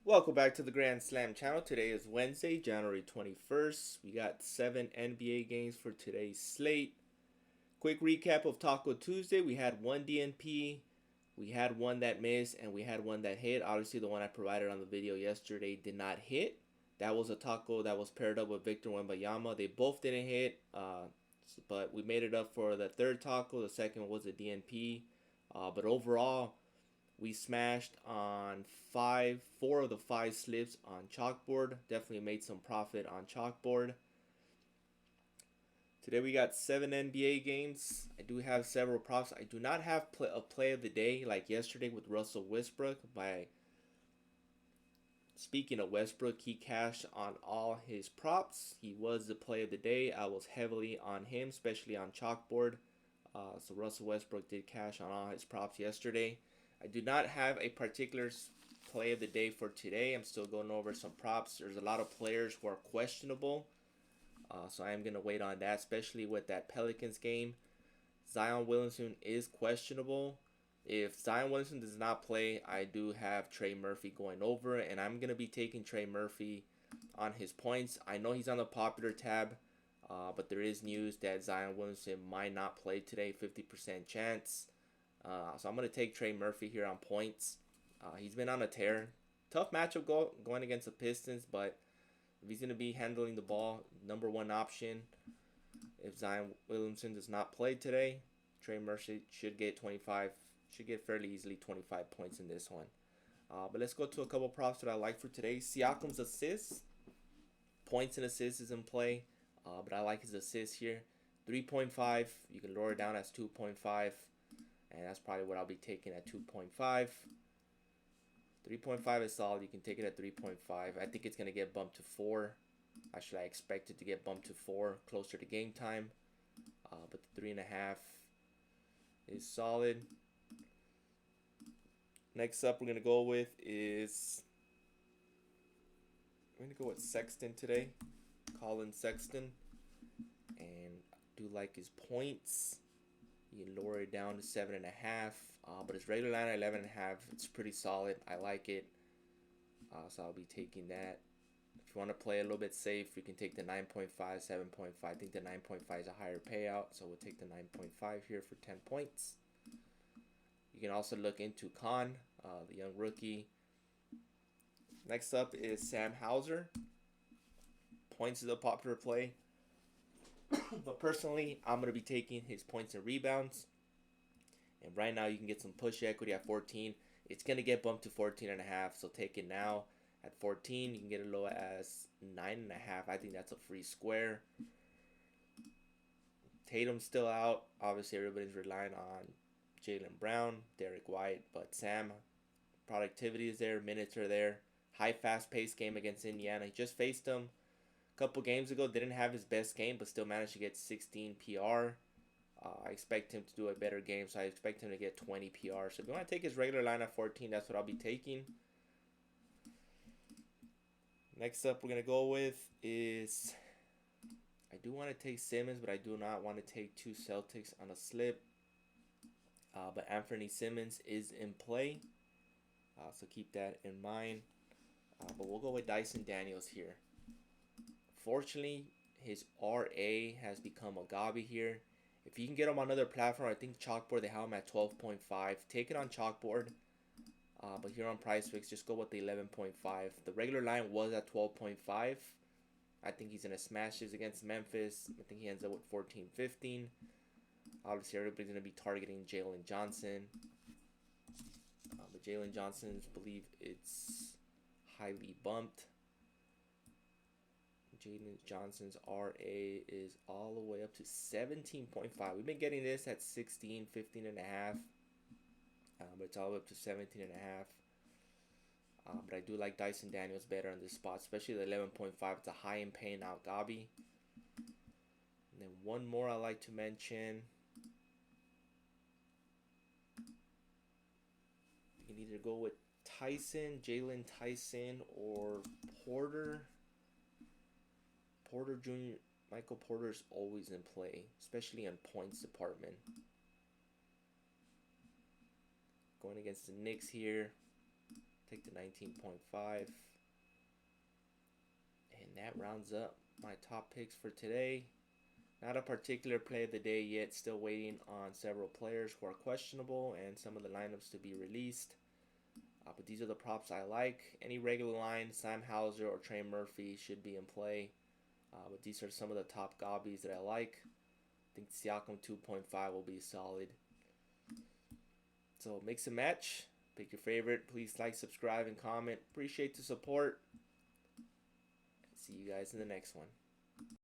Welcome back to the Grand Slam channel. Today is Wednesday, January 21st. We got 7 NBA games for today's slate. Quick recap of Taco Tuesday. We had one DNP, we had one that missed, and we had one that hit. Obviously, the one I provided on the video yesterday did not hit. That was a taco that was paired up with Victor Wembanyama. They both didn't hit, but we made it up for the third taco. The second was a DNP. But overall, we smashed on four of the five slips on Chalkboard. Definitely made some profit on Chalkboard. Today we got 7 NBA games. I do have several props. I do not have a play of the day like yesterday with Russell Westbrook. Speaking of Westbrook, he cashed on all his props. He was the play of the day. I was heavily on him, especially on Chalkboard. So Russell Westbrook did cash on all his props yesterday. I do not have a particular play of the day for today. I'm still going over some props. There's a lot of players who are questionable. So I am going to wait on that, especially with that Pelicans game. Zion Williamson is questionable. If Zion Williamson does not play, I do have Trey Murphy going over, and I'm going to be taking Trey Murphy on his points. I know he's on the popular tab, but there is news that Zion Williamson might not play today, 50% chance. So I'm going to take Trey Murphy here on points. He's been on a tear. Tough matchup going against the Pistons, but if he's going to be handling the ball, number one option. If Zion Williamson does not play today, Trey Murphy should get fairly easily 25 points in this one. But let's go to a couple props that I like for today. Siakam's assists. Points and assists is in play, but I like his assists here. 3.5. You can lower it down as 2.5. And that's probably what I'll be taking at 2.5. 3.5 is solid. You can take it at 3.5. I think it's going to get bumped to 4. Actually, I expect it to get bumped to 4 closer to game time. But the 3.5 is solid. Next up, we're going to go with Sexton today. Colin Sexton. And I do like his points. You can lower it down to 7.5, but his regular line at 11.5. It's pretty solid. I like it, so I'll be taking that. If you want to play a little bit safe, you can take the 9.5, 7.5. I think the 9.5 is a higher payout, so we'll take the 9.5 here for 10 points. You can also look into Khan, the young rookie. Next up is Sam Hauser. Points is a popular play. But personally, I'm going to be taking his points and rebounds. And right now, you can get some push equity at 14. It's going to get bumped to 14.5. So take it now at 14. You can get it low as 9.5. I think that's a free square. Tatum's still out. Obviously, everybody's relying on Jaylen Brown, Derek White. But Sam, productivity is there. Minutes are there. High, fast-paced game against Indiana. He just faced them couple games ago, didn't have his best game, but still managed to get 16 PR. I expect him to do a better game, so I expect him to get 20 PR. So if you want to take his regular line at 14, that's what I'll be taking. Next up, we're going to go with is, I do want to take Simmons, but I do not want to take two Celtics on a slip. But Anthony Simmons is in play, so keep that in mind. But we'll go with Dyson Daniels here. Fortunately, his RA has become a gobby here. If you can get him on another platform, I think Chalkboard, they have him at 12.5. Take it on Chalkboard. But here on PricePicks, just go with the 11.5. The regular line was at 12.5. I think he's going to smash this against Memphis. I think he ends up with 14-15. Obviously, everybody's going to be targeting Jalen Johnson. But Jalen Johnson's believe it's highly bumped. Jalen Johnson's RA is all the way up to 17.5. We've been getting this at 16, 15.5. But it's all the way up to 17.5. But I do like Dyson Daniels better on this spot, especially the 11.5. It's a high in paying out Gabi. And then one more I like to mention. You can either go with Jalen Tyson, or Porter. Porter Jr., Michael Porter is always in play, especially in points department. Going against the Knicks here. Take the 19.5. And that rounds up my top picks for today. Not a particular play of the day yet. Still waiting on several players who are questionable and some of the lineups to be released. But these are the props I like. Any regular line, Sam Hauser or Trey Murphy should be in play. But these are some of the top gobbies that I like. I think Siakam 2.5 will be solid. So mix and match. Pick your favorite. Please like, subscribe, and comment. Appreciate the support. See you guys in the next one.